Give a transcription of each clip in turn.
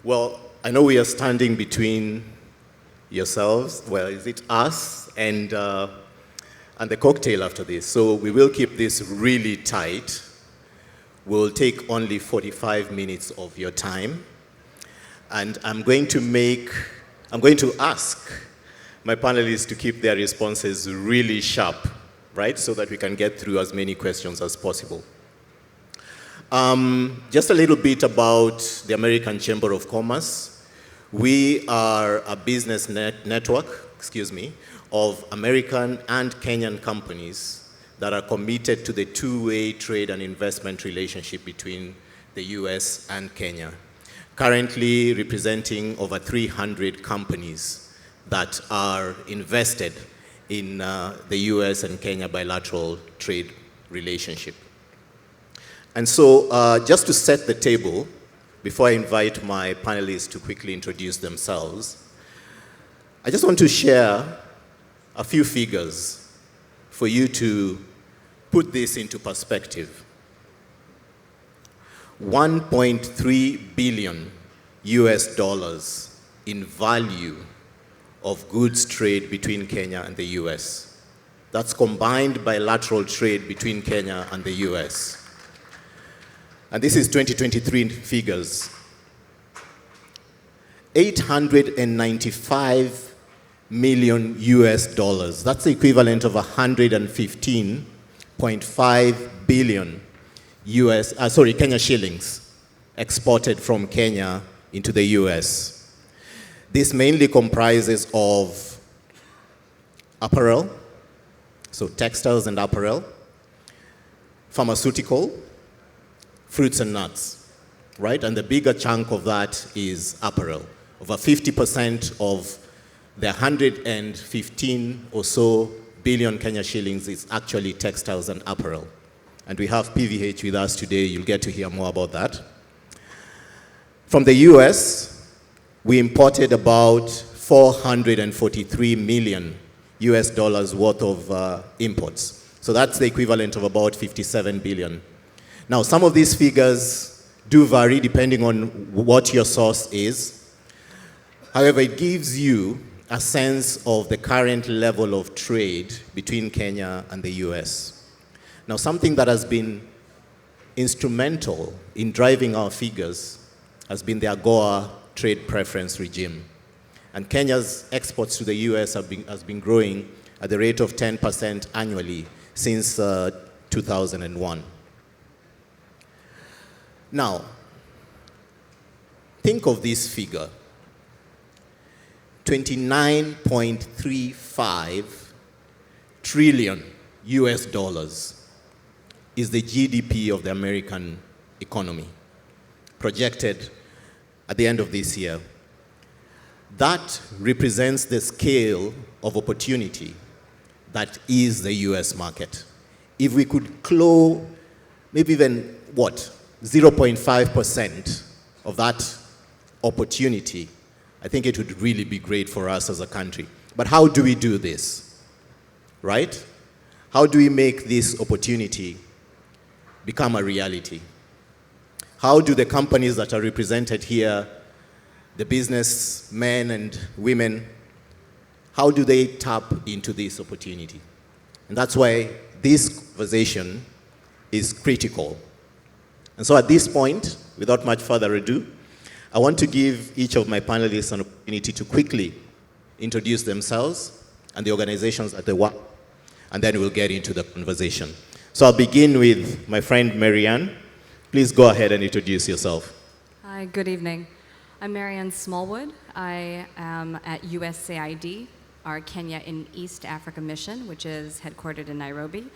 Well, I know we are standing between yourselves, well, is it us and the cocktail after this. So we will keep this really tight. We'll take only 45 minutes of your time. And I'm going to ask my panelists to keep their responses really sharp, right? So that we can get through as many questions as possible. Just a little bit about the American Chamber of Commerce. We are a business network, of American and Kenyan companies that are committed to the two-way trade and investment relationship between the US and Kenya. Currently representing over 300 companies that are invested in the US and Kenya bilateral trade relationship. And so just to set the table, before I invite my panelists to quickly introduce themselves, I just want to share a few figures for you to put this into perspective. 1.3 billion US dollars in value of goods trade between Kenya and the US. That's combined bilateral trade between Kenya and the US. And this is 2023 figures. 895 million US dollars. That's the equivalent of 115.5 billion Kenya shillings exported from Kenya into the US. This mainly comprises of apparel, so textiles and apparel, pharmaceutical, fruits and nuts, right? And the bigger chunk of that is apparel. Over 50% of the 115 or so billion Kenya shillings is actually textiles and apparel. And we have PVH with us today. You'll get to hear more about that. From the US, we imported about 443 million US dollars worth of imports. So that's the equivalent of about 57 billion. Now, some of these figures do vary depending on what your source is. However, it gives you a sense of the current level of trade between Kenya and the US. Now, something that has been instrumental in driving our figures has been the AGOA trade preference regime. And Kenya's exports to the US has been growing at the rate of 10% annually since 2001. Now, think of this figure. 29.35 trillion US dollars is the GDP of the American economy, projected at the end of this year. That represents the scale of opportunity that is the US market. If we could claw maybe even, 0.5% of that opportunity, I think it would really be great for us as a country. But how do we do this, right? How do we make this opportunity become a reality? How do the companies that are represented here, the businessmen and women, how do they tap into this opportunity? And that's why this conversation is critical. And so at this point, without much further ado, I want to give each of my panelists an opportunity to quickly introduce themselves and the organizations that they work, and then we'll get into the conversation. So I'll begin with my friend Marianne. Please go ahead and introduce yourself. Hi, good evening. I'm Marianne Smallwood. I am at USAID, our Kenya in East Africa mission, which is headquartered in Nairobi.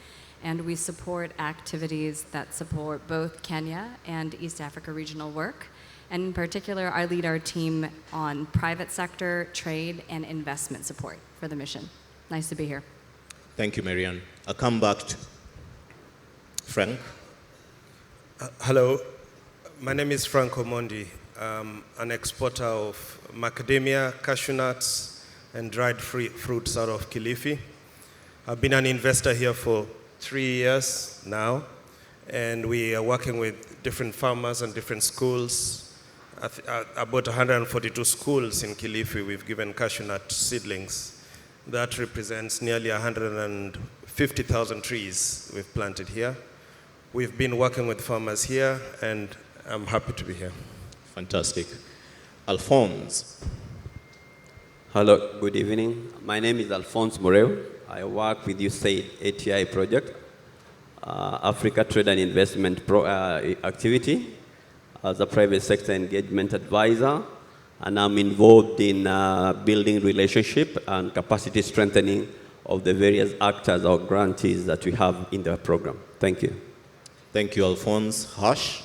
And we support activities that support both Kenya and East Africa regional work. And in particular, I lead our team on private sector, trade, and investment support for the mission. Nice to be here. Thank you, Marianne. I'll come back to Frank. Hello, my name is Frank Omondi. I'm an exporter of macadamia, cashew nuts, and dried fruits out of Kilifi. I've been an investor here for 3 years now, and we are working with different farmers and different schools about 142 schools in Kilifi, we've given cashew nut seedlings. That represents nearly 150,000 trees we've planted here. We've been working with farmers here, and I'm happy to be here. Fantastic. Alphonse. Hello, good evening. My name is Alphonse Morel. I work with USAID ATI project, Africa Trade and Investment activity, as a private sector engagement advisor, and I'm involved in building relationship and capacity strengthening of the various actors or grantees that we have in the program. Thank you. Thank you, Alphonse. Harsh?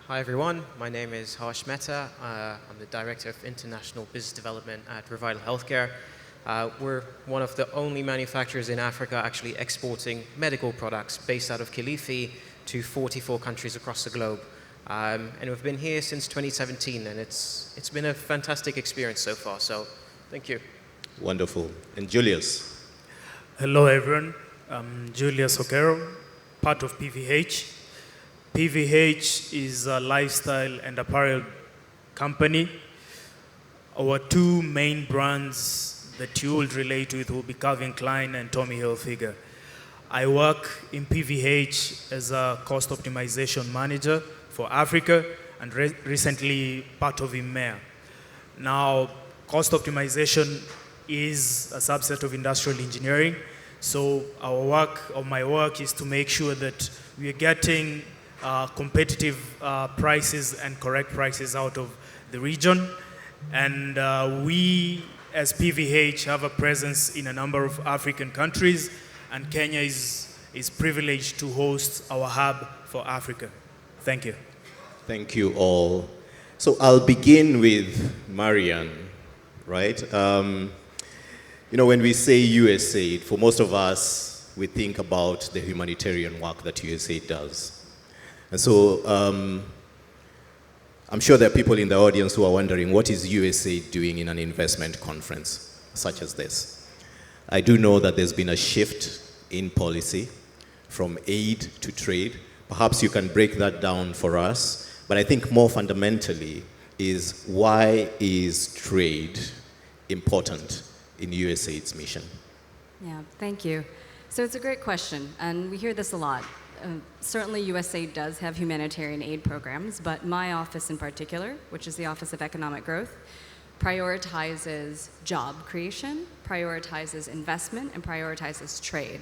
Hi everyone, my name is Harsh Mehta. I'm the Director of International Business Development at Revital Healthcare. We're one of the only manufacturers in Africa actually exporting medical products based out of Kilifi to 44 countries across the globe. And we've been here since 2017, and it's been a fantastic experience so far, so thank you. Wonderful. And Julius? Hello everyone, I'm Julius Okero, part of PVH. PVH is a lifestyle and apparel company. Our two main brands that you will relate with will be Calvin Klein and Tommy Hilfiger. I work in PVH as a cost optimization manager for Africa and recently part of EMEA. Now, cost optimization is a subset of industrial engineering. So my work is to make sure that we are getting competitive prices and correct prices out of the region. And we, as PVH, have a presence in a number of African countries, and Kenya is privileged to host our hub for Africa. Thank you. Thank you all. So I'll begin with Marian, right? You know, when we say USAID, for most of us, we think about the humanitarian work that USAID does. And so I'm sure there are people in the audience who are wondering, what is USAID doing in an investment conference such as this? I do know that there's been a shift in policy from aid to trade. Perhaps you can break that down for us. But I think more fundamentally is, why is trade important in USAID's mission? Yeah, thank you. So it's a great question, and we hear this a lot. Certainly USAID does have humanitarian aid programs, but my office in particular, which is the Office of Economic Growth, prioritizes job creation, prioritizes investment, and prioritizes trade.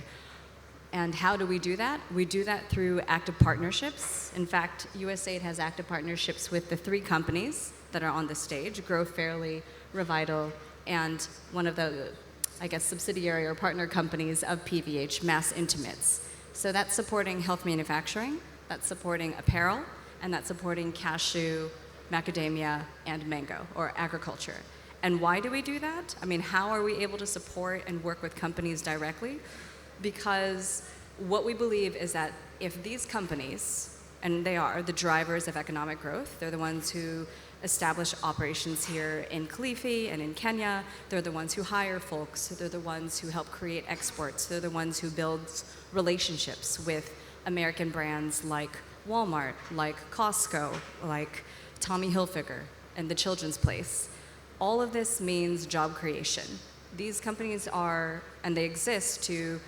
And how do we do that? We do that through active partnerships. In fact, USAID has active partnerships with the 3 companies that are on the stage: Grow Fairly, Revital, and one of the, I guess, subsidiary or partner companies of PVH, Mass Intimates. So that's supporting health manufacturing, that's supporting apparel, and that's supporting cashew, macadamia, and mango, or agriculture. And why do we do that? I mean, how are we able to support and work with companies directly? Because what we believe is that if these companies, and they are the drivers of economic growth, they're the ones who establish operations here in Kilifi and in Kenya, they're the ones who hire folks, they're the ones who help create exports, they're the ones who build relationships with American brands like Walmart, like Costco, like Tommy Hilfiger, and the Children's Place. All of this means job creation. These companies are, and they exist to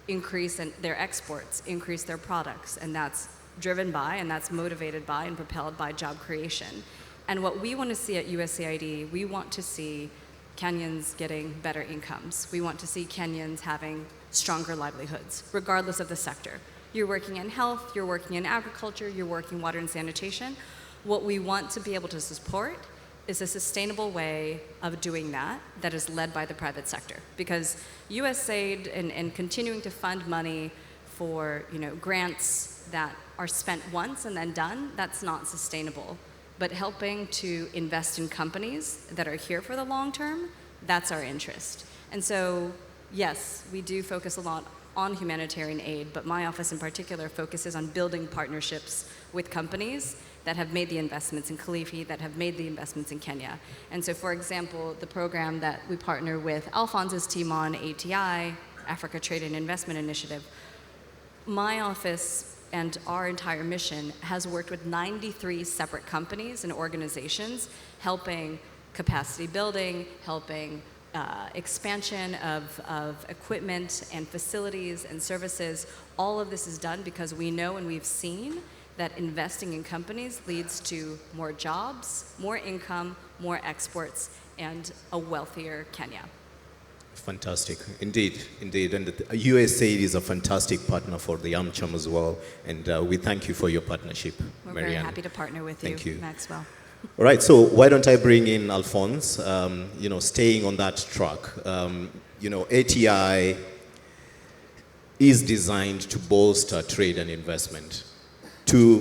increase their exports, increase their products, and that's driven by, and that's motivated by, and propelled by job creation. And what we want to see at USAID, we want to see Kenyans getting better incomes. We want to see Kenyans having stronger livelihoods, regardless of the sector. You're working in health, you're working in agriculture, you're working water and sanitation. What we want to be able to support is a sustainable way of doing that that is led by the private sector. Because USAID and continuing to fund money for grants that are spent once and then done, that's not sustainable. But helping to invest in companies that are here for the long term, that's our interest. And so, yes, we do focus a lot on humanitarian aid, but my office in particular focuses on building partnerships with companies that have made the investments in Kilifi, that have made the investments in Kenya. And so, for example, the program that we partner with Alphonse's team on, ATI, Africa Trade and Investment Initiative, my office and our entire mission has worked with 93 separate companies and organizations, helping capacity building, helping expansion of equipment and facilities and services. All of this is done because we know and we've seen that investing in companies leads to more jobs, more income, more exports, and a wealthier Kenya. Fantastic, indeed, indeed. And the USAID is a fantastic partner for the AmCham as well. And we thank you for your partnership, We're Marianne. very happy to partner with Thank you. Maxwell. All right, so why don't I bring in Alphonse, staying on that track. ATI is designed to bolster trade and investment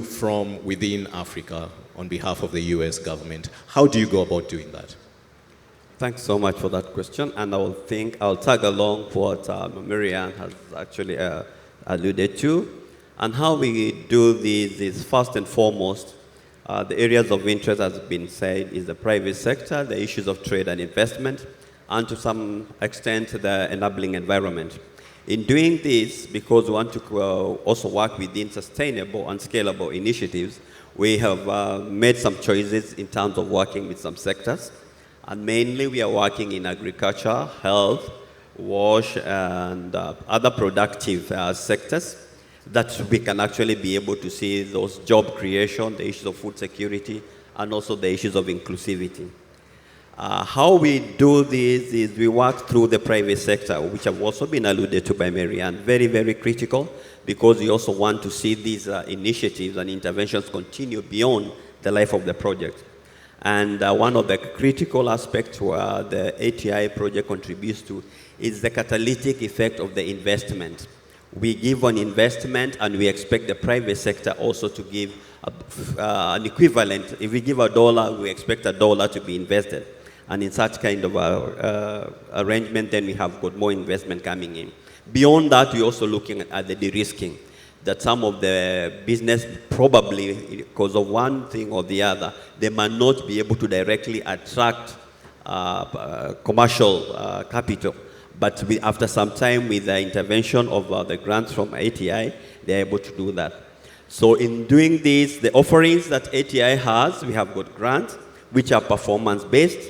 from within Africa on behalf of the US government. How do you go about doing that? Thanks so much for that question, and I'll tag along what Marianne has actually alluded to. And how we do this is first and foremost, the areas of interest, as has been said, is the private sector, the issues of trade and investment, and to some extent, the enabling environment. In doing this, because we want to also work within sustainable and scalable initiatives, we have made some choices in terms of working with some sectors. And mainly, we are working in agriculture, health, wash, and other productive sectors that we can actually be able to see those job creation, the issues of food security, and also the issues of inclusivity. How we do this is we work through the private sector, which have also been alluded to by Marianne. Very, very critical, because we also want to see these initiatives and interventions continue beyond the life of the project. And one of the critical aspects the ATI project contributes to is the catalytic effect of the investment. We give an investment, and we expect the private sector also to give an equivalent. If we give $1, we expect $1 to be invested. And in such kind of arrangement, then we have got more investment coming in. Beyond that, we're also looking at the de-risking, that some of the business, probably because of one thing or the other, they might not be able to directly attract commercial capital. But after some time, with the intervention of the grants from ATI, they're able to do that. So in doing this, the offerings that ATI has, we have got grants, which are performance-based.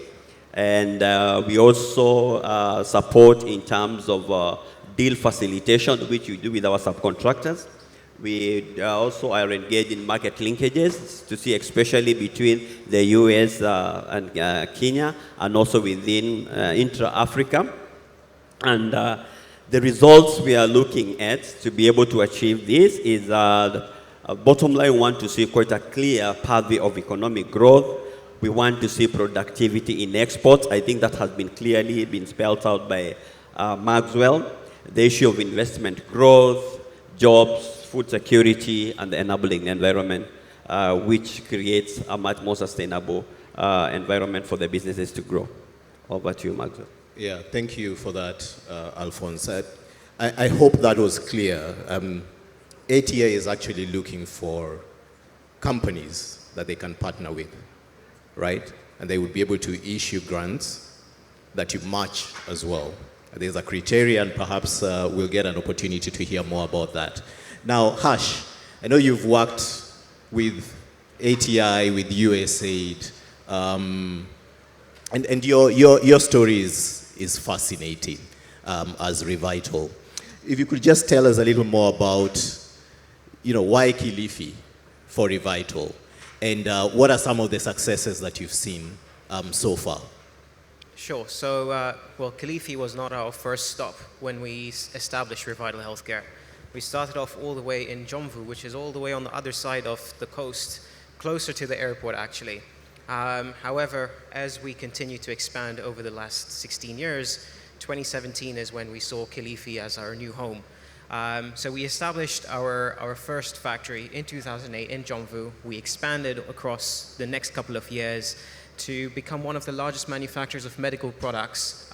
And we also support in terms of deal facilitation, which we do with our subcontractors. We also are engaged in market linkages to see, especially between the US and Kenya, and also within intra-Africa. And the results we are looking at to be able to achieve this is, bottom line, we want to see quite a clear pathway of economic growth. We want to see productivity in exports. I think that has been clearly been spelled out by Maxwell. The issue of investment growth, jobs, food security, and the enabling environment, which creates a much more sustainable environment for the businesses to grow. Over to you, Maxwell. Yeah, thank you for that, Alphonse. I hope that was clear. ATA is actually looking for companies that they can partner with, right? And they would be able to issue grants that you match as well. There's a criteria, and perhaps we'll get an opportunity to hear more about that. Now, Harsh, I know you've worked with ATI, with USAID, and your story is fascinating as Revital. If you could just tell us a little more about, why Kilifi for Revital, and what are some of the successes that you've seen so far? Sure. So, well, Kilifi was not our first stop when we established Revital Healthcare. We started off all the way in Jomvu, which is all the way on the other side of the coast, closer to the airport, actually. However, as we continue to expand over the last 16 years, 2017 is when we saw Kilifi as our new home. So we established our first factory in 2008 in Jomvu. We expanded across the next couple of years to become one of the largest manufacturers of medical products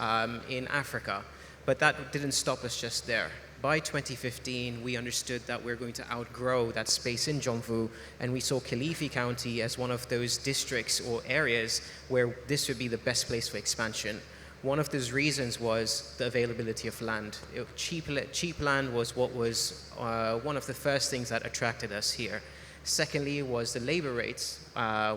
in Africa. But that didn't stop us just there. By 2015, we understood that we're going to outgrow that space in Jomvu, and we saw Kilifi County as one of those districts or areas where this would be the best place for expansion. one of those reasons was the availability of land. Cheap land was what was one of the first things that attracted us here. Secondly was the labor rates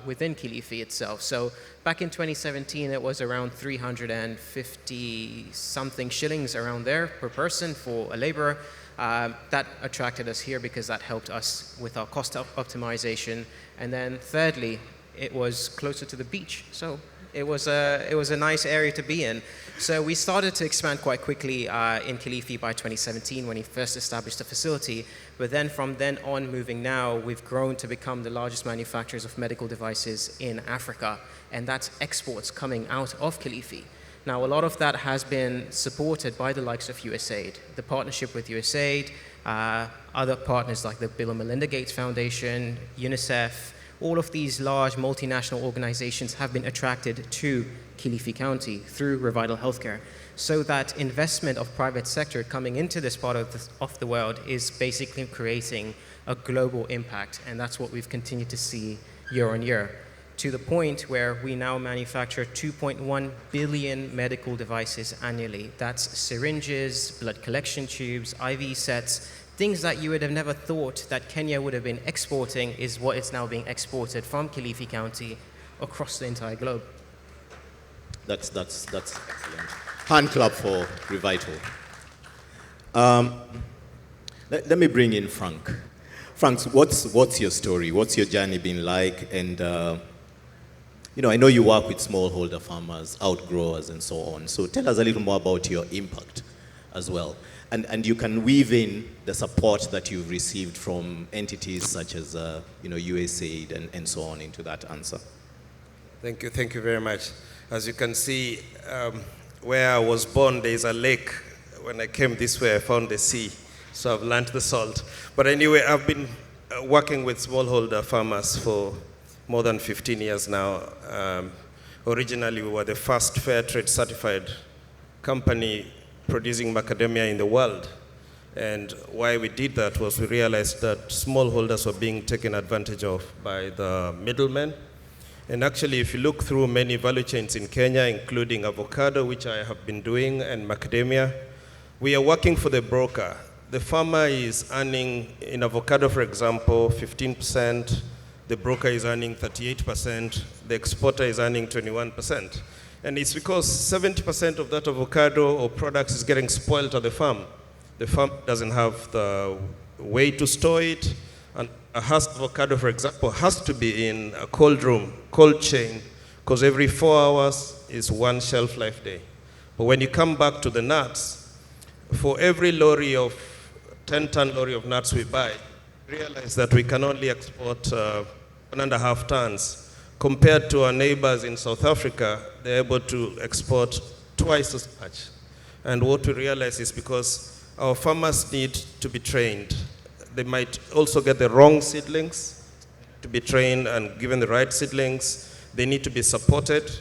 within Kilifi itself. So back in 2017, it was around 350 something shillings around there per person for a laborer. That attracted us here because that helped us with our cost optimization. And then thirdly, it was closer to the beach. So it was a nice area to be in. So we started to expand quite quickly in Kilifi by 2017 when he first established the facility. But then from then on, moving now, we've grown to become the largest manufacturers of medical devices in Africa. And that's exports coming out of Kilifi. Now, a lot of that has been supported by the likes of USAID, the partnership with USAID, other partners like the Bill and Melinda Gates Foundation, UNICEF. All of these large multinational organizations have been attracted to Kilifi County through Revital Healthcare, so that investment of private sector coming into this part of the world is basically creating a global impact, and that's what we've continued to see year on year, to the point where we now manufacture 2.1 billion medical devices annually. That's syringes, blood collection tubes, IV sets, things that you would have never thought that Kenya would have been exporting is what is now being exported from Kilifi County across the entire globe. That's excellent. Hand clap for Revital. Let me bring in Frank. Frank, what's your story? What's your journey been like? And I know you work with smallholder farmers, outgrowers, and so on. So tell us a little more about your impact as well. And you can weave in the support that you've received from entities such as USAID and so on into that answer. Thank you very much. As you can see, where I was born, there is a lake. When I came this way, I found the sea, so I've learned the salt. But anyway, I've been working with smallholder farmers for more than 15 years now. Originally, we were the first fair trade certified company producing macadamia in the world. And why we did that was we realized that smallholders were being taken advantage of by the middlemen. And actually, if you look through many value chains in Kenya, including avocado, which I have been doing, and macadamia, we are working for the broker. The farmer is earning, in avocado, for example, 15%. The broker is earning 38%. The exporter is earning 21%. And it's because 70% of that avocado or products is getting spoiled at the farm. The farm doesn't have the way to store it. And a Hass avocado, for example, has to be in a cold room, cold chain, because every 4 hours is one shelf life day. But when you come back to the nuts, for every 10-ton lorry of nuts we buy, realize that we can only export 1.5 tons. Compared to our neighbors in South Africa, they're able to export twice as much. And what we realize is because our farmers need to be trained. They might also get the wrong seedlings to be trained and given the right seedlings. They need to be supported,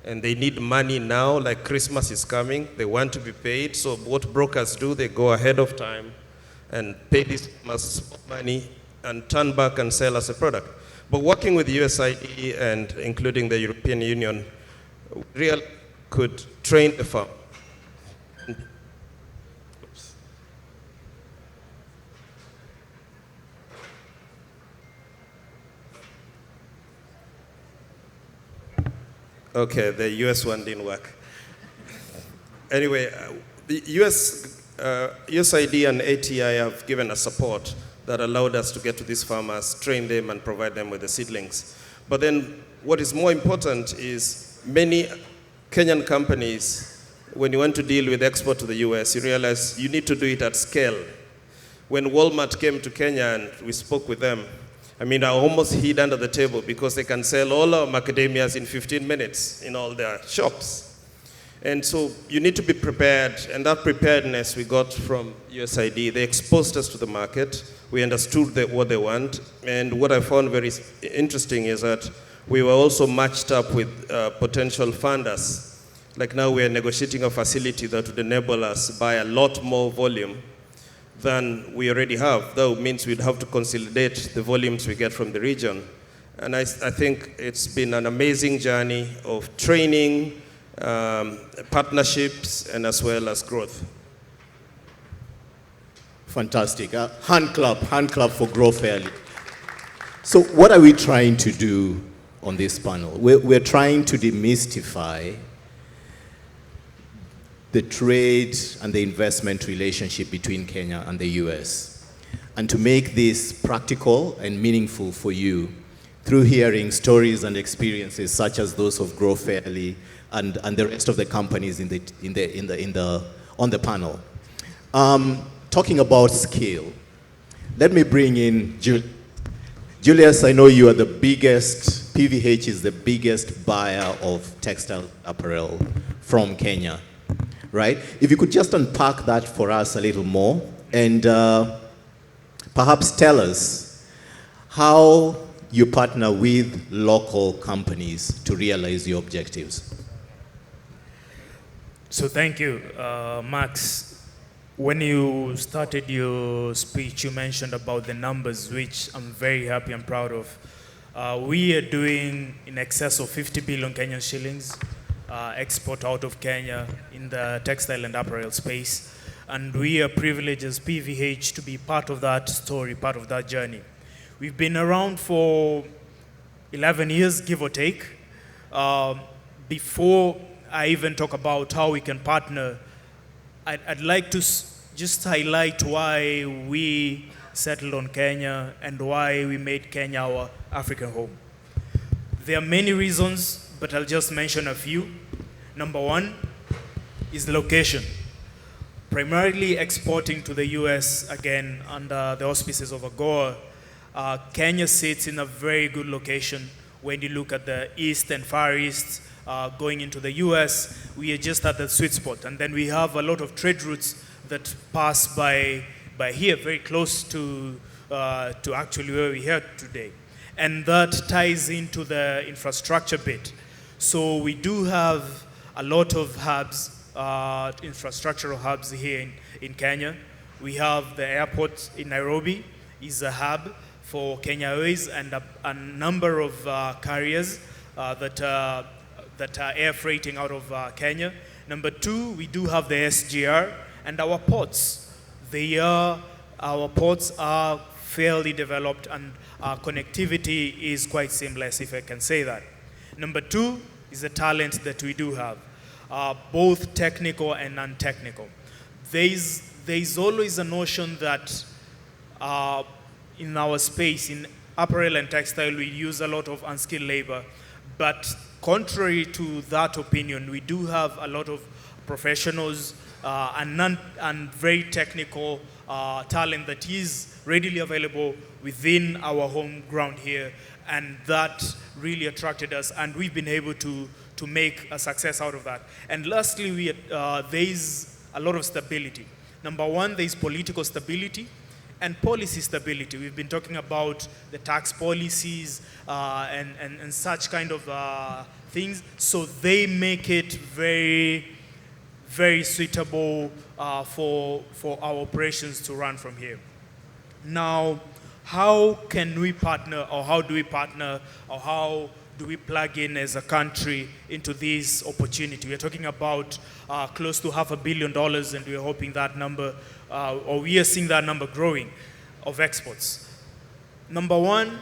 and they need money now, like Christmas is coming. They want to be paid. So what brokers do, they go ahead of time and pay these farmers money and turn back and sell as a product. But working with USAID and including the European Union, we really could train the farm. Okay, the US one didn't work. Anyway, the USAID and ATI have given us support that allowed us to get to these farmers, train them, and provide them with the seedlings. But then what is more important is many Kenyan companies, when you want to deal with export to the US, you realize you need to do it at scale. When Walmart came to Kenya and we spoke with them, I almost hid under the table because they can sell all our macadamias in 15 minutes in all their shops. And so you need to be prepared, and that preparedness we got from USAID. They exposed us to the market. We understood what they want. And what I found very interesting is that we were also matched up with potential funders. Like now we are negotiating a facility that would enable us to buy a lot more volume than we already have. That means we'd have to consolidate the volumes we get from the region. And I think it's been an amazing journey of training partnerships, and as well as growth. Fantastic. Hand clap for Grow Fairly. So what are we trying to do on this panel? We're trying to demystify the trade and the investment relationship between Kenya and the US, and to make this practical and meaningful for you through hearing stories and experiences such as those of Grow Fairly and the rest of the companies on the panel. Talking about scale, let me bring in Julius. I know you are the biggest, PVH is the biggest buyer of textile apparel from Kenya, right? If you could just unpack that for us a little more and perhaps tell us how you partner with local companies to realize your objectives. So thank you, Max. When you started your speech, you mentioned about the numbers, which I'm very happy and proud of. We are doing in excess of 50 billion Kenyan shillings export out of Kenya in the textile and apparel space. And we are privileged as PVH to be part of that story, part of that journey. We've been around for 11 years, give or take. Before I even talk about how we can partner, I'd like to just highlight why we settled on Kenya and why we made Kenya our African home. There are many reasons, but I'll just mention a few. Number one is location. Primarily exporting to the US, again, under the auspices of AGOA, Kenya sits in a very good location. When you look at the East and Far East, going into the US, we are just at the sweet spot. And then we have a lot of trade routes that pass by here, very close to actually where we're here today. And that ties into the infrastructure bit. So we do have a lot of hubs, infrastructural hubs here in Kenya. We have the airport in Nairobi is a hub for Kenya Airways and a number of carriers that are air freighting out of Kenya. Number two, we do have the SGR and our ports. Our ports are fairly developed and our connectivity is quite seamless, if I can say that. Number two is the talent that we do have, both technical and non-technical. There's always a notion that in our space, in apparel and textile, we use a lot of unskilled labor. But contrary to that opinion, we do have a lot of professionals and very technical talent that is readily available within our home ground here. And that really attracted us, and we've been able to make a success out of that. And lastly, there's a lot of stability. Number one, there's political stability and policy stability. We've been talking about the tax policies and such kind of things. So they make it very, very suitable for our operations to run from here. Now, how can we partner, or how do we partner, or how do we plug in as a country into this opportunity? We're talking about close to $500 million, and we're hoping that number, or we are seeing that number growing of exports. Number one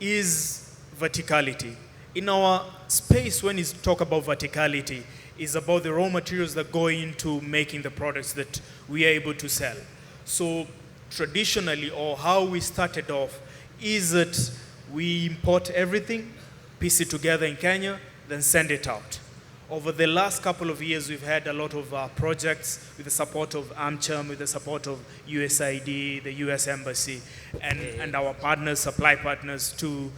is verticality. In our space, when you talk about verticality, is about the raw materials that go into making the products that we are able to sell. So traditionally, or how we started off, is that we import everything, piece it together in Kenya, then send it out. Over the last couple of years, we've had a lot of projects with the support of AmCham, with the support of USAID, the US Embassy, and our partners, supply partners, to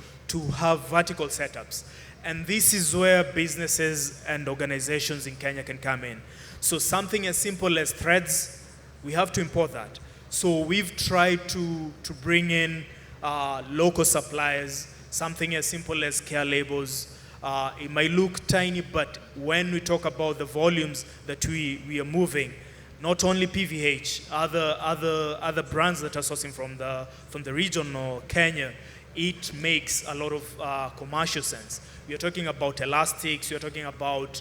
have vertical setups. And this is where businesses and organizations in Kenya can come in. So something as simple as threads, we have to import that. So we've tried to bring in local suppliers, something as simple as care labels. It might look tiny, but when we talk about the volumes that we are moving, not only PVH, other brands that are sourcing from the region or Kenya, it makes a lot of commercial sense. You're talking about elastics, you're talking about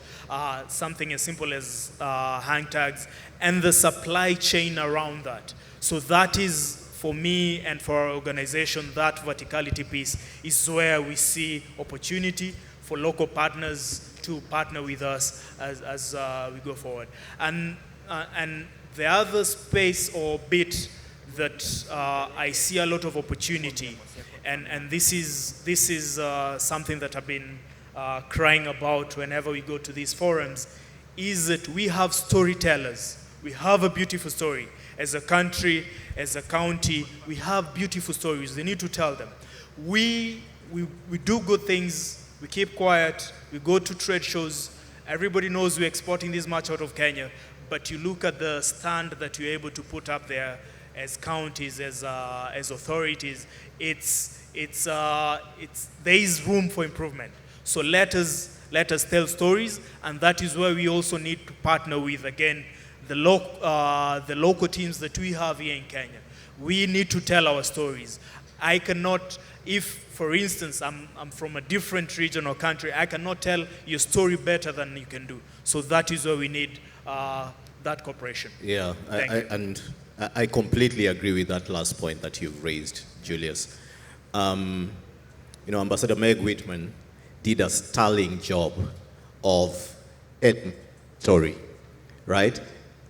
something as simple as hang tags, and the supply chain around that. So that is, for me and for our organization, that verticality piece is where we see opportunity for local partners to partner with us as we go forward. And the other space or bit that I see a lot of opportunity, and this is something that I've been crying about whenever we go to these forums, is that we have storytellers. We have a beautiful story. As a country, as a county, we have beautiful stories. They need to tell them. We do good things. We keep quiet. We go to trade shows. Everybody knows we're exporting this much out of Kenya. But you look at the stand that you're able to put up there as counties, as authorities, there is room for improvement. So let us tell stories, and that is where we also need to partner with, again, the local teams that we have here in Kenya. We need to tell our stories. I cannot, if, for instance, I'm from a different region or country, I cannot tell your story better than you can do. So that is where we need that cooperation. Yeah, Thank you. I completely agree with that last point that you've raised, Julius. Ambassador Meg Whitman did a sterling job of story, right?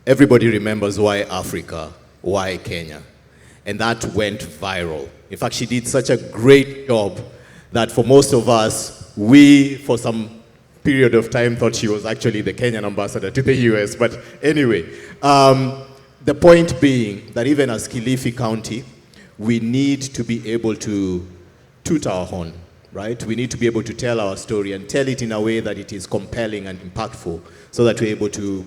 Everybody remembers why Africa, why Kenya, and that went viral. In fact, she did such a great job that for most of us, we, for some period of time, thought she was actually the Kenyan ambassador to the US. But anyway, the point being that even as Kilifi County, we need to be able to toot our horn, right? We need to be able to tell our story and tell it in a way that it is compelling and impactful, so that we're able to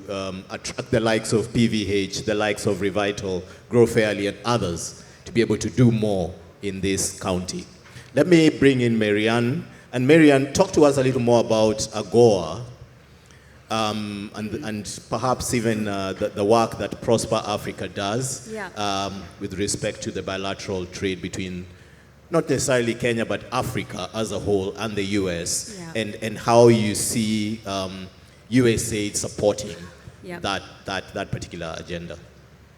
attract the likes of PVH, the likes of Revital, Grow Fairly, and others to be able to do more in this county. Let me bring in Marianne. And Marianne, talk to us a little more about AGOA, and perhaps even the work that Prosper Africa does with respect to the bilateral trade between not necessarily Kenya, but Africa as a whole and the US, and how you see USA supporting that particular agenda.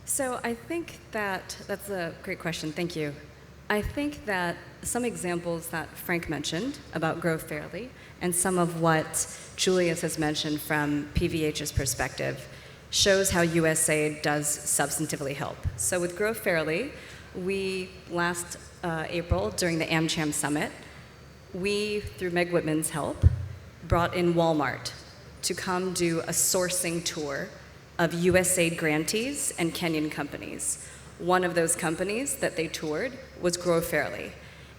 So I think that's a great question. Thank you. I think that some examples that Frank mentioned about Grow Fairly and some of what Julius has mentioned from PVH's perspective shows how USAID does substantively help. So with Grow Fairly, we last April during the AmCham Summit, we, through Meg Whitman's help, brought in Walmart to come do a sourcing tour of USAID grantees and Kenyan companies. One of those companies that they toured was Grow Fairly.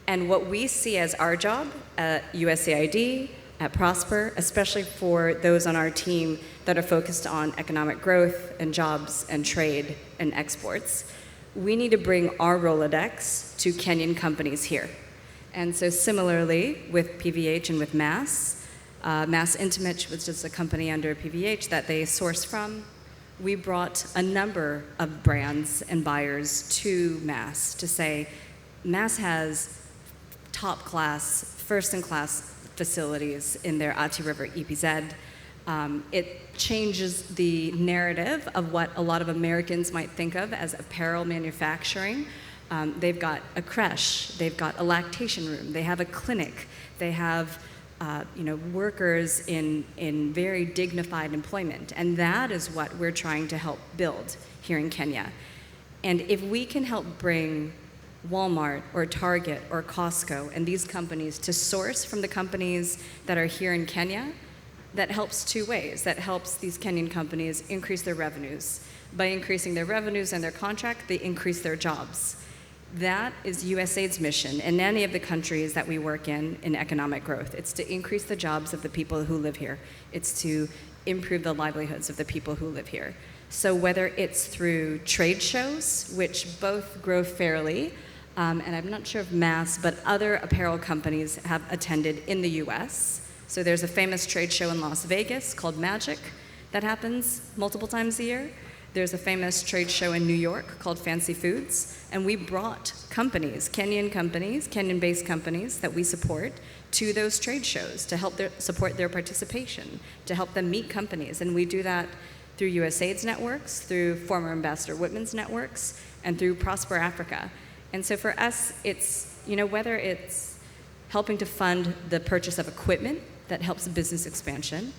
And what we see as our job at USAID, at Prosper, especially for those on our team that are focused on economic growth and jobs and trade and exports, we need to bring our Rolodex to Kenyan companies here. And so similarly with PVH and with Mass Intimate, which is a company under PVH that they source from, we brought a number of brands and buyers to Mass to say, Mass has top-class, first-in-class facilities in their Ati River EPZ. It changes the narrative of what a lot of Americans might think of as apparel manufacturing. They've got a creche, they've got a lactation room, they have a clinic, they have workers in very dignified employment, and that is what we're trying to help build here in Kenya. And if we can help bring Walmart or Target or Costco and these companies to source from the companies that are here in Kenya, that helps two ways. That helps these Kenyan companies increase their revenues. By increasing their revenues and their contract, they increase their jobs. That is USAID's mission in any of the countries that we work in economic growth. It's to increase the jobs of the people who live here. It's to improve the livelihoods of the people who live here. So whether it's through trade shows, which both Grow Fairly, and I'm not sure if Mass, but other apparel companies have attended in the US. So there's a famous trade show in Las Vegas called Magic that happens multiple times a year. There's a famous trade show in New York called Fancy Foods, and we brought companies, Kenyan-based companies that we support to those trade shows to help support their participation, to help them meet companies. And we do that through USAID's networks, through former Ambassador Whitman's networks, and through Prosper Africa. And so for us, it's, whether it's helping to fund the purchase of equipment that helps business expansion,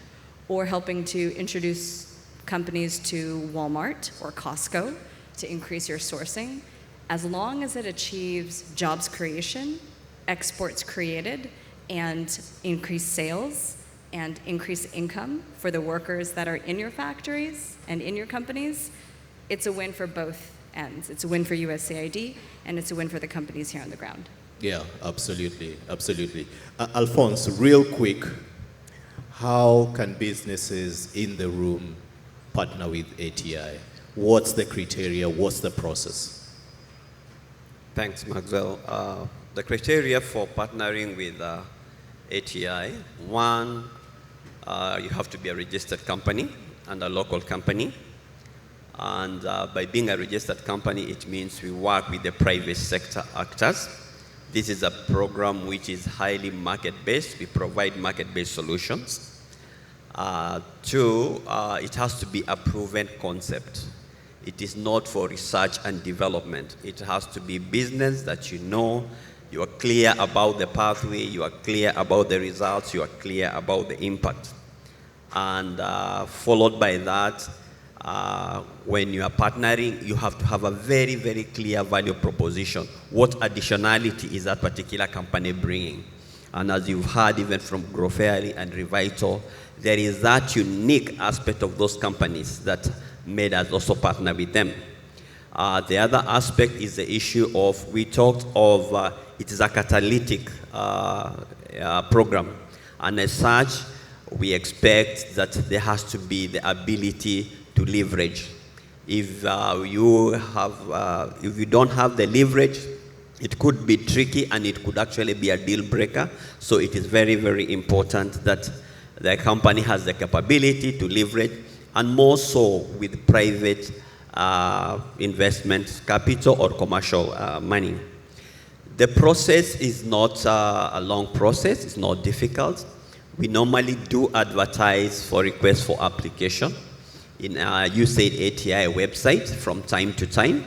or helping to introduce companies to Walmart or Costco to increase your sourcing, as long as it achieves jobs creation, exports created, and increased sales, and increased income for the workers that are in your factories and in your companies, it's a win for both ends. It's a win for USAID, and it's a win for the companies here on the ground. Yeah, absolutely, absolutely. Alphonse, real quick, how can businesses in the room partner with ATI? What's the criteria? What's the process? Thanks, Maxwell. The criteria for partnering with ATI, one, you have to be a registered company and a local company. And by being a registered company, it means we work with the private sector actors. This is a program which is highly market-based. We provide market-based solutions. Two, it has to be a proven concept. It is not for research and development. It has to be business that you are clear about the pathway, you are clear about the results, you are clear about the impact. And followed by that, when you are partnering, you have to have a very, very clear value proposition. What additionality is that particular company bringing? And as you've heard even from Growfairly and Revital, there is that unique aspect of those companies that made us also partner with them. The other aspect is the issue of, we talked of, it is a catalytic program. And as such, we expect that there has to be the ability to leverage. If you don't have the leverage, it could be tricky and it could actually be a deal breaker. So it is very, very important that the company has the capability to leverage, and more so with private investment capital or commercial money. The process is not a long process, it's not difficult. We normally do advertise for requests for application in our USAID ATI website from time to time.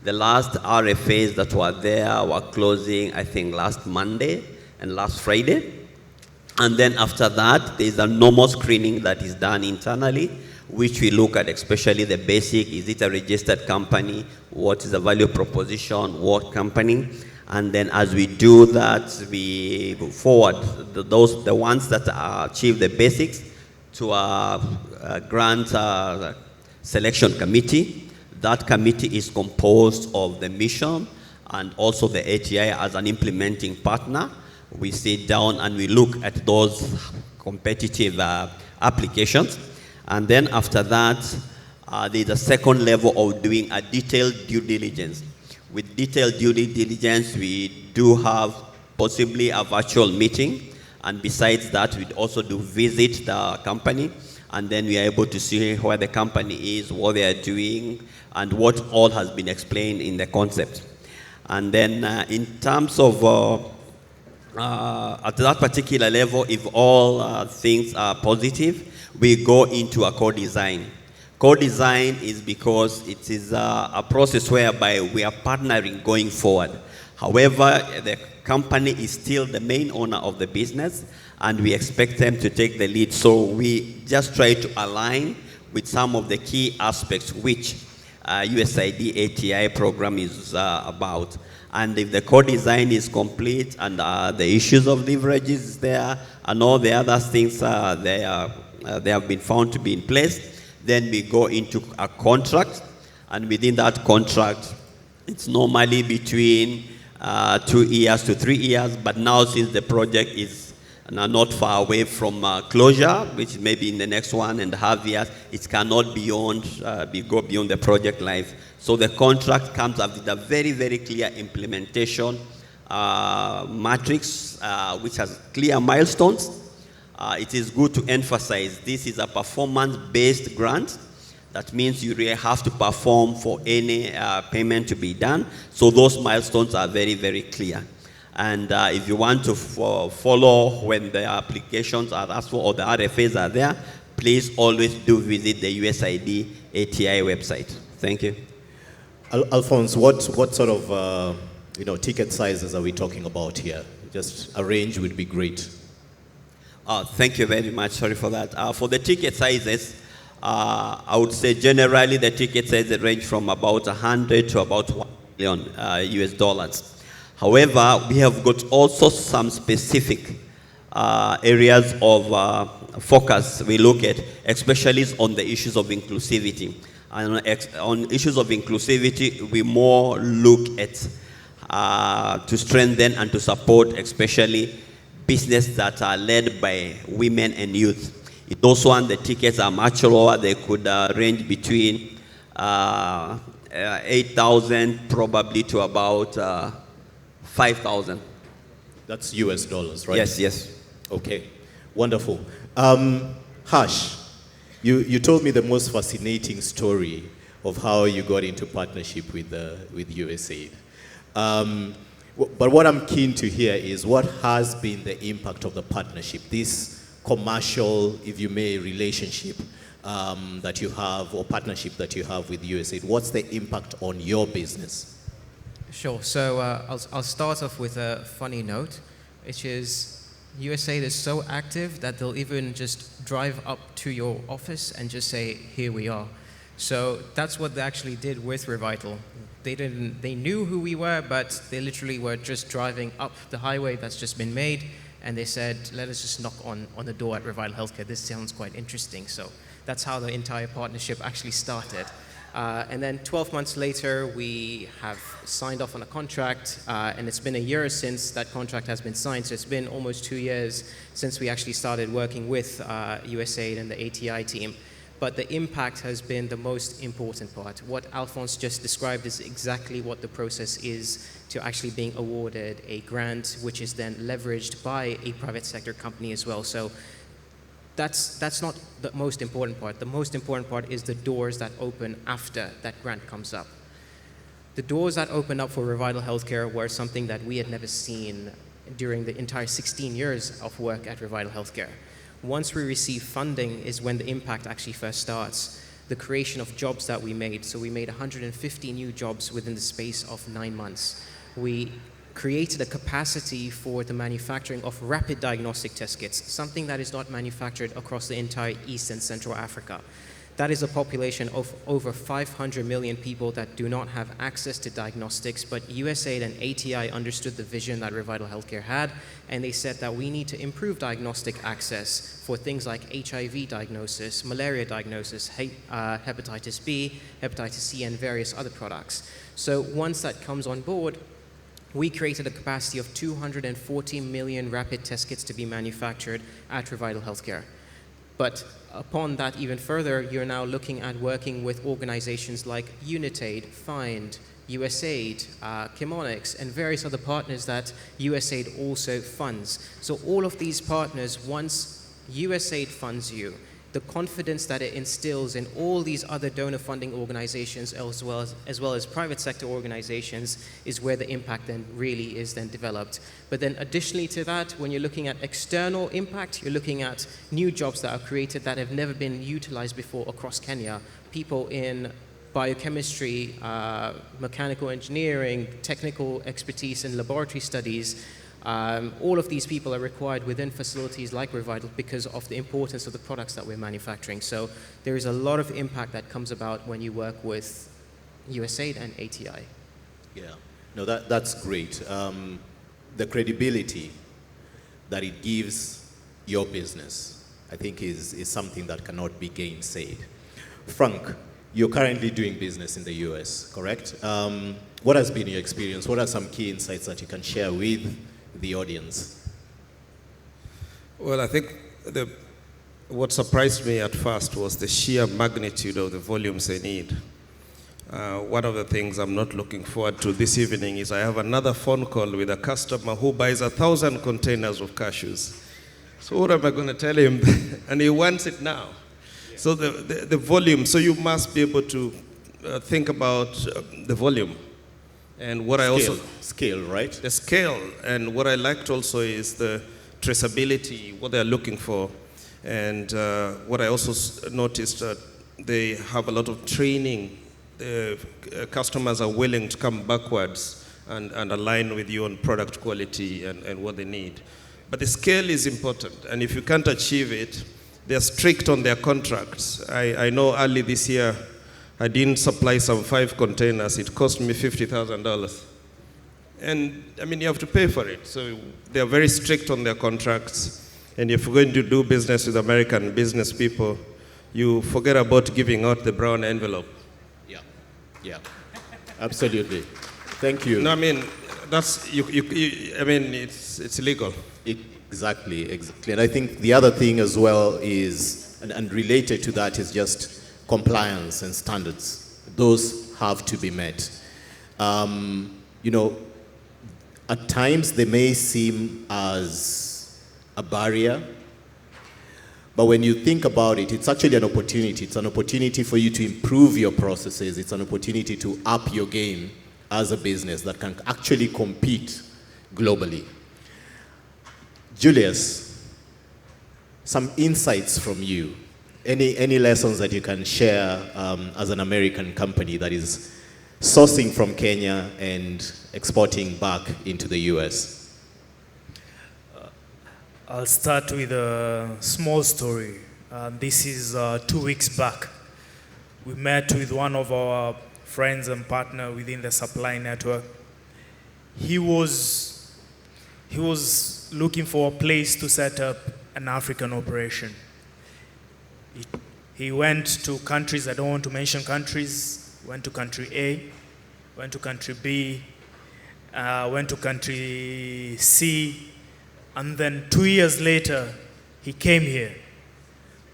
The last RFAs that were there were closing, I think, last Monday and last Friday. And then after that, there's a normal screening that is done internally, which we look at, especially the basic. Is it a registered company? What is the value proposition? What company? And then as we do that, we go forward the ones that achieve the basics to a grant selection committee. That committee is composed of the mission and also the ATI as an implementing partner. We sit down and we look at those competitive applications. And then after that, there's a second level of doing a detailed due diligence. With detailed due diligence, we do have possibly a virtual meeting. And besides that, we also do visit the company. And then we are able to see where the company is, what they are doing, and what all has been explained in the concept. And then in terms of, at that particular level, if all things are positive, we go into a co-design. Co-design is because it is a process whereby we are partnering going forward. However, the company is still the main owner of the business, and we expect them to take the lead. So we just try to align with some of the key aspects which USAID ATI program is about. And if the co-design is complete and the issues of leverage is there and all the other things they have been found to be in place, then we go into a contract. And within that contract, it's normally between 2 years to 3 years. But now, since the project is not far away from closure, which may be in the next 1.5 years, it cannot go beyond the project life. So the contract comes up with a very, very clear implementation matrix, which has clear milestones. It is good to emphasize this is a performance-based grant That means you really have to perform for any payment to be done. So those milestones are very, very clear. And if you want to follow when the applications are asked for or the RFAs are there, please always do visit the USAID ATI website. Thank you. Alphonse, what sort of ticket sizes are we talking about here? Just a range would be great. Thank you very much. Sorry for that. For the ticket sizes, I would say generally the ticket sizes range from about 100 to about $1 million US dollars. However, we have got also some specific areas of focus we look at, especially on the issues of inclusivity. And on issues of inclusivity, we more look at to strengthen and to support especially business that are led by women and youth. It also, and the tickets are much lower. They could range between 8,000 probably to about 5,000. That's US dollars, right? Yes, yes. Okay, wonderful. Harsh, you told me the most fascinating story of how you got into partnership with USAID. But what I'm keen to hear is what has been the impact of the partnership, this commercial, if you may, relationship that you have or partnership that you have with USAID. What's the impact on your business? Sure. So I'll start off with a funny note, which is USAID is so active that they'll even just drive up to your office and just say, here we are. So that's what they actually did with Revital. They knew who we were, but they literally were just driving up the highway that's just been made, and they said, let us just knock on the door at Revital Healthcare. This sounds quite interesting. So that's how the entire partnership actually started. And then 12 months later, we have signed off on a contract, and it's been a year since that contract has been signed. So it's been almost 2 years since we actually started working with USAID and the ATI team. But the impact has been the most important part. What Alphonse just described is exactly what the process is to actually being awarded a grant, which is then leveraged by a private sector company as well. So that's not the most important part. The most important part is the doors that open after that grant comes up. The doors that opened up for Revital Healthcare were something that we had never seen during the entire 16 years of work at Revital Healthcare. Once we receive funding is when the impact actually first starts. The creation of jobs that we made. So we made 150 new jobs within the space of 9 months. We created a capacity for the manufacturing of rapid diagnostic test kits, something that is not manufactured across the entire East and Central Africa. That is a population of over 500 million people that do not have access to diagnostics, but USAID and ATI understood the vision that Revital Healthcare had, and they said that we need to improve diagnostic access for things like HIV diagnosis, malaria diagnosis, hepatitis B, hepatitis C, and various other products. So once that comes on board, we created a capacity of 240 million rapid test kits to be manufactured at Revital Healthcare. But upon that even further, you're now looking at working with organizations like Unitaid, FIND, USAID, Chemonics, and various other partners that USAID also funds. So all of these partners, once USAID funds you, the confidence that it instills in all these other donor funding organizations as well as private sector organizations is where the impact then really is then developed. But then additionally to that, when you're looking at external impact, you're looking at new jobs that are created that have never been utilized before across Kenya. People in biochemistry, mechanical engineering, technical expertise in laboratory studies. All of these people are required within facilities like Revital because of the importance of the products that we're manufacturing. So there is a lot of impact that comes about when you work with USAID and ATI. Yeah, no, that's great. The credibility that it gives your business, I think, is something that cannot be gainsaid. Frank, you're currently doing business in the US, correct? What has been your experience? What are some key insights that you can share with the audience? Well, I think what surprised me at first was the sheer magnitude of the volumes they need. One of the things I'm not looking forward to this evening is I have another phone call with a customer who buys 1,000 containers of cashews. So what am I going to tell him? And he wants it now. So the volume, so you must be able to think about the volume. And what I also... Scale, right? The scale. And what I liked also is the traceability, what they're looking for. And what I also noticed, they have a lot of training. Customers are willing to come backwards and align with you on product quality and what they need. But the scale is important, and if you can't achieve it, they're strict on their contracts. I know early this year, I didn't supply some 5 containers. It cost me $50,000. And I mean, you have to pay for it. So they're very strict on their contracts. And if you're going to do business with American business people, you forget about giving out the brown envelope. Yeah, absolutely. Thank you. No, I mean, that's, I mean, it's illegal. Exactly. And I think the other thing as well is, and related to that, is just compliance and standards. Those have to be met. You know, at times they may seem as a barrier, but when you think about it, it's actually an opportunity. It's an opportunity for you to improve your processes. It's an opportunity to up your game as a business that can actually compete globally. Julius, some insights from you. Any lessons that you can share as an American company that is sourcing from Kenya and exporting back into the US? I'll start with a small story. This is 2 weeks back. We met with one of our friends and partner within the supply network. He was looking for a place to set up an African operation. He went to countries, I don't want to mention countries, went to country A, went to country B, went to country C, and then 2 years later, he came here.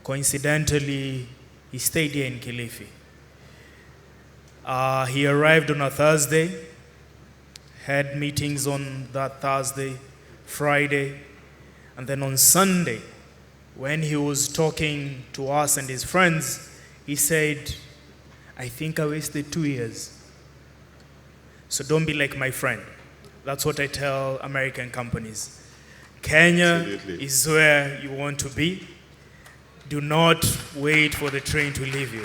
Coincidentally, he stayed here in Kilifi. He arrived on a Thursday, had meetings on that Thursday, Friday, and then on Sunday, when he was talking to us and his friends, he said, I think I wasted 2 years. So don't be like my friend. That's what I tell American companies. Kenya Absolutely. is where you want to be. Do not wait for the train to leave you.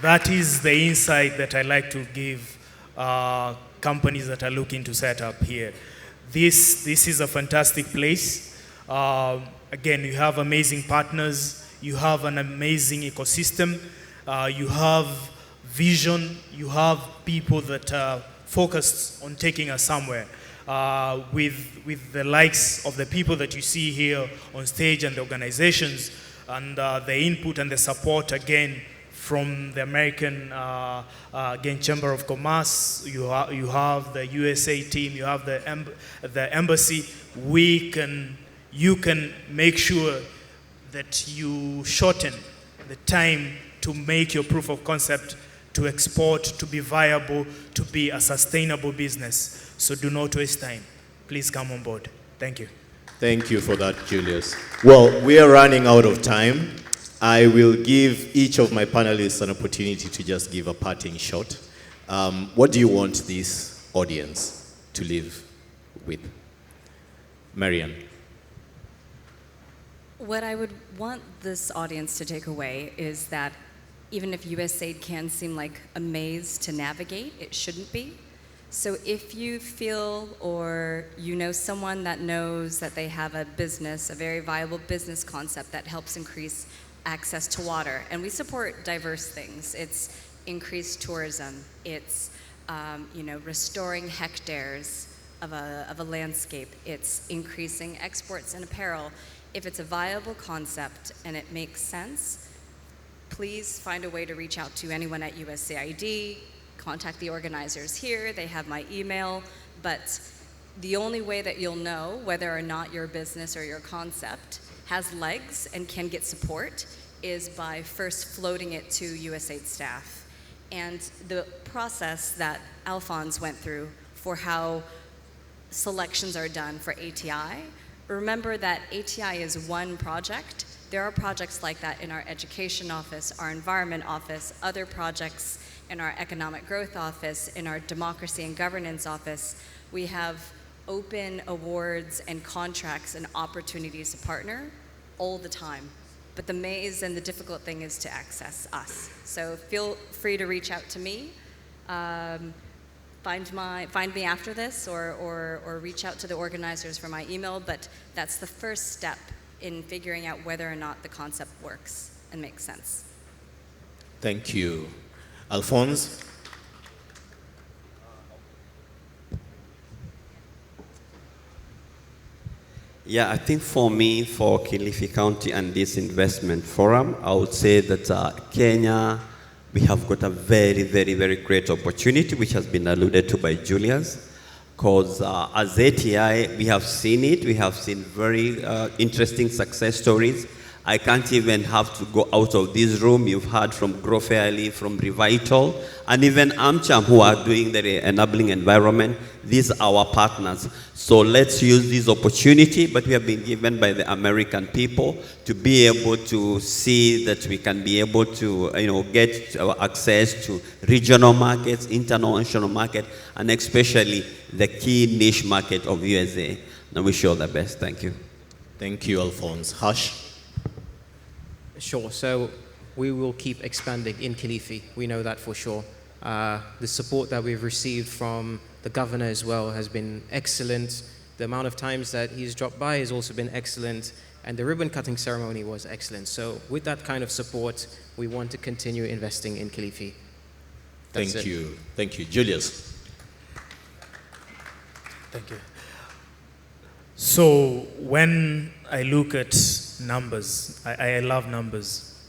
That is the insight that I like to give companies that are looking to set up here. This is a fantastic place. Again, you have amazing partners. You have an amazing ecosystem. You have vision. You have people that are focused on taking us somewhere. With the likes of the people that you see here on stage and the organizations and the input and the support again from the American again Chamber of Commerce, you have the USA team, you have the embassy. You can make sure that you shorten the time to make your proof of concept to export, to be viable, to be a sustainable business. So do not waste time. Please come on board. Thank you. Thank you for that, Julius. Well, we are running out of time. I will give each of my panelists an opportunity to just give a parting shot. What do you want this audience to leave with? Marianne. What I would want this audience to take away is that even if USAID can seem like a maze to navigate, it shouldn't be. So if you feel or you know someone that knows that they have a business, a very viable business concept that helps increase access to water, and we support diverse things. It's increased tourism. It's restoring hectares of a landscape. It's increasing exports and apparel. If it's a viable concept and it makes sense, please find a way to reach out to anyone at USAID, contact the organizers here, they have my email, but the only way that you'll know whether or not your business or your concept has legs and can get support is by first floating it to USAID staff. And the process that Alphonse went through for how selections are done for ATI, remember that ATI is one project there are projects like that in our education office, our environment office, other projects in our economic growth office, in our democracy and governance office. We have open awards and contracts and opportunities to partner all the time. But the maze and the difficult thing is to access us. So feel free to reach out to me. Find me after this or reach out to the organizers for my email, but that's the first step in figuring out whether or not the concept works and makes sense. Thank you. Alphonse? Yeah, I think for me, for Kilifi County and this investment forum, I would say that Kenya, we have got a very, very, very great opportunity, which has been alluded to by Julius. Because as ATI, we have seen it. We have seen very interesting success stories. I can't even have to go out of this room. You've heard from Grow Fairly, from Revital, and even AmCham, who are doing the enabling environment. These are our partners. So let's use this opportunity, but we have been given by the American people to be able to see that we can be able to get access to regional markets, international market, and especially the key niche market of USA. And I wish you all the best. Thank you. Thank you, Alphonse. Harsh? Sure. So we will keep expanding in Kilifi. We know that for sure. The support that we've received from the governor as well has been excellent. The amount of times that he's dropped by has also been excellent. And the ribbon cutting ceremony was excellent. So with that kind of support, we want to continue investing in Kilifi. Thank you. Thank you. Julius? Thank you. So when I look at numbers, I love numbers.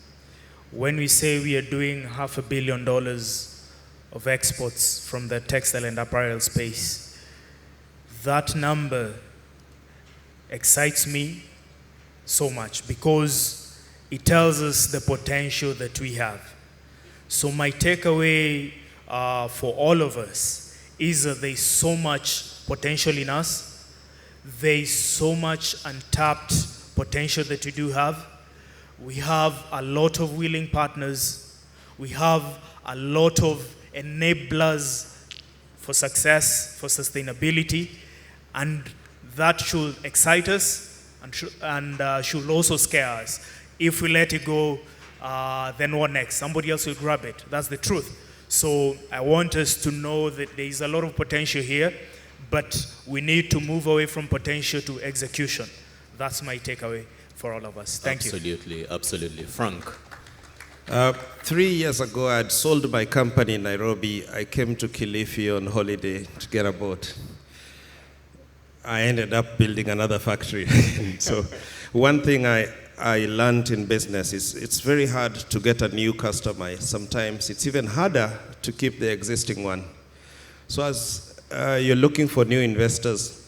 When we say we are doing $500 million of exports from the textile and apparel space, that number excites me so much because it tells us the potential that we have. So my takeaway for all of us is that there's so much potential in us. There's so much untapped potential that we do have. We have a lot of willing partners. We have a lot of enablers for success, for sustainability, and that should excite us and should also scare us. If we let it go, then what next? Somebody else will grab it. That's the truth. So I want us to know that there is a lot of potential here, but we need to move away from potential to execution. That's my takeaway for all of us. Thank you. Absolutely, absolutely. Frank? 3 years ago, I had sold my company in Nairobi. I came to Kilifi on holiday to get a boat. I ended up building another factory. So one thing I learned in business is it's very hard to get a new customer. Sometimes it's even harder to keep the existing one. So as you're looking for new investors,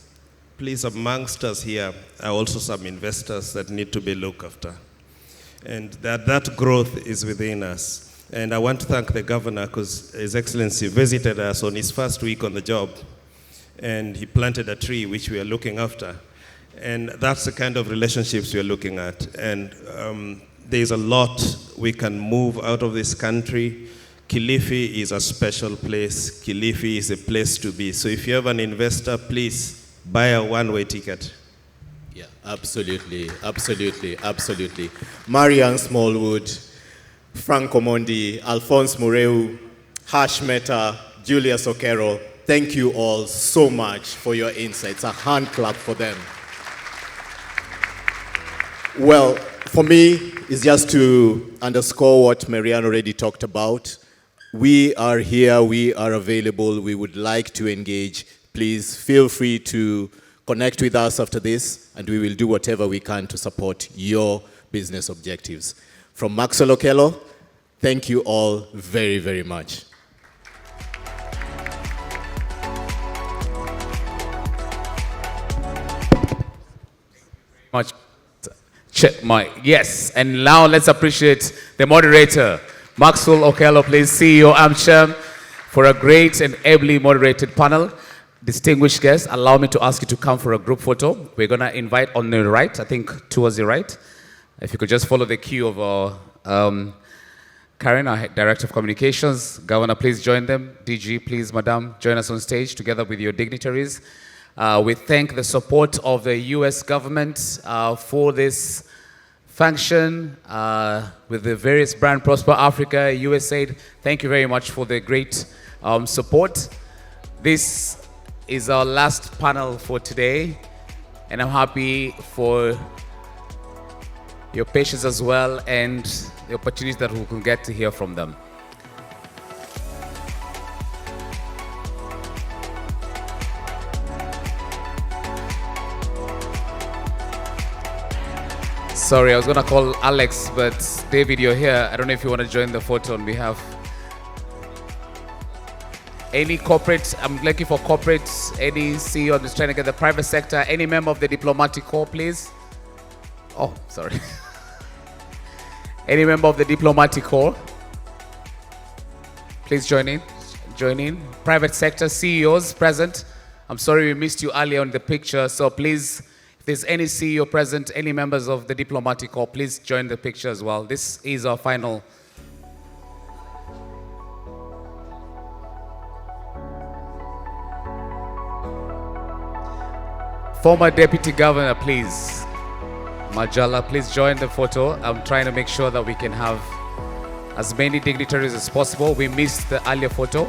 please, amongst us here are also some investors that need to be looked after. And that growth is within us. And I want to thank the governor because His Excellency visited us on his first week on the job. And he planted a tree which we are looking after. And that's the kind of relationships we are looking at. And there's a lot we can move out of this country. Kilifi is a special place. Kilifi is a place to be. So if you have an investor, please buy a one-way ticket. Yeah, absolutely, absolutely, absolutely. Marianne Smallwood, Frank Omondi, Alphonse Mureu, Harsh Mehta, Julius Okero, thank you all so much for your insights. A hand clap for them. Well, for me, it's just to underscore what Marianne already talked about. We are here, we are available, we would like to engage. Please feel free to connect with us after this, and we will do whatever we can to support your business objectives. From Maxwell Okello, thank you all very, very much. Much. Check mic. Yes, and now let's appreciate the moderator, Maxwell Okello, please, CEO AmCham, for a great and ably moderated panel. Distinguished guests, allow me to ask you to come for a group photo. We're going to invite on the right, I think towards the right, If you could just follow the cue of our Karen, our Director of Communications. Governor, please join them. DG, please, Madam, join us on stage together with your dignitaries. We thank the support of the U.S. government for this function with the various brand Prosper Africa, USAID. Thank you very much for the great support. This is our last panel for today, and I'm happy for your patience as well and the opportunities that we can get to hear from them. Sorry, I was going to call Alex, but David, you're here. I don't know if you want to join the photo on behalf. Any corporate, I'm looking for corporates, any CEO, I'm just trying to get the private sector, any member of the diplomatic corps, please. Oh, sorry. Any member of the diplomatic corps, please join in. Join in. Private sector CEOs present. I'm sorry we missed you earlier on the picture, so please, if there's any CEO present, any members of the diplomatic corps, please join the picture as well. This is our final. Former Deputy Governor, please. Majala, please join the photo. I'm trying to make sure that we can have as many dignitaries as possible. We missed the earlier photo.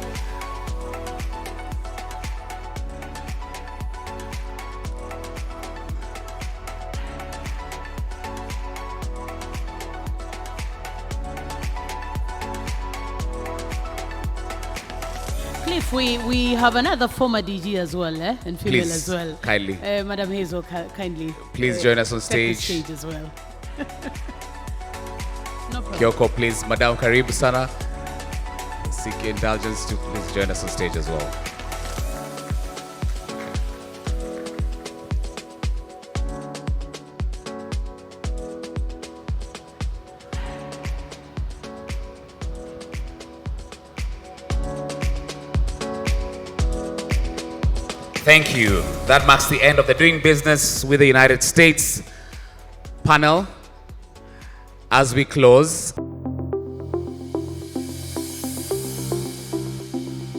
Cliff, we have another former DG as well, and female Please, as well. kindly. Madam Hazel, kindly. Please join us on Take the stage. stage as well. No problem. Kyoko, please. Madam Karibu Sana. Seek your indulgence to please join us on stage as well. Thank you. That marks the end of the Doing Business with the United States panel. As we close,